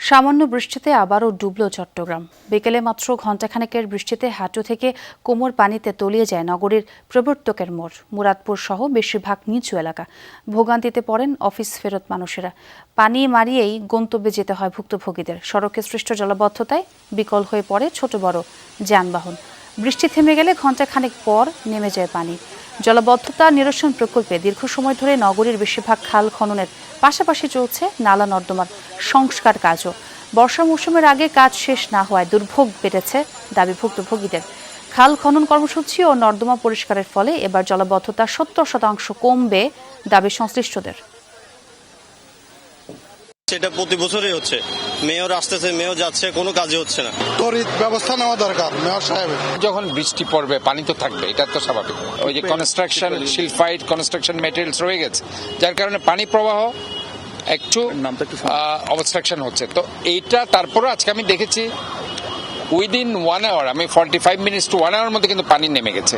সামান্য বৃষ্টিতে আবারও ডুবল চট্টগ্রাম। বিকেলে মাত্র ঘণ্টাখানেকের বৃষ্টিতে হাঁটু থেকে কোমর পানিতে তলিয়ে যায় নগরীর প্রবর্তকের মোড়, মুরাদপুর সহ বেশিরভাগ নিচু এলাকা। ভোগান্তিতে পড়েন অফিস ফেরত মানুষেরা। পানি মারিয়েই গন্তব্যে যেতে হয় ভুক্তভোগীদের। সড়কে সৃষ্ট জলাবদ্ধতায় বিকল হয়ে পড়ে ছোট বড় যানবাহন। বৃষ্টি থেমে গেলে ঘণ্টাখানেক পর নেমে যায় পানি। জলাবদ্ধতা নিরসন প্রকল্পে দীর্ঘ সময় ধরে নগরীর বেশিরভাগ খাল খননের পাশাপাশি চলছে নালা নর্দমার সংস্কার কাজও। বর্ষা মৌসুমের আগে কাজ শেষ না হওয়ায় দুর্ভোগ বেড়েছে দাবি ভুক্তভোগীদের। খাল খনন কর্মসূচি ও নর্দমা পরিষ্কারের ফলে এবার জলাবদ্ধতা 70% কমবে দাবি সংশ্লিষ্টদের। সেটা প্রতি বছরই হচ্ছে। মেয়র আসতেছে, মেয়র যাচ্ছে, কোনো কাজই হচ্ছে না। ত্বরিত ব্যবস্থা নেওয়া দরকার মেয়র সাহেবের। যখন বৃষ্টি পড়বে পানি তো থাকবে, এটা তো স্বাভাবিক। ওই যে কনস্ট্রাকশন শিলফাইড কনস্ট্রাকশন ম্যাটেরিয়ালস রয়ে গেছে, যার কারণে পানি প্রবাহ একটু অবস্ট্রাকশন হচ্ছে। তো এইটা তারপরে আজকে আমি দেখেছি উইদিন 1 আওয়ার, আমি 45 মিনিটস টু 1 আওয়ার মধ্যে কিন্তু পানি নেমে গেছে।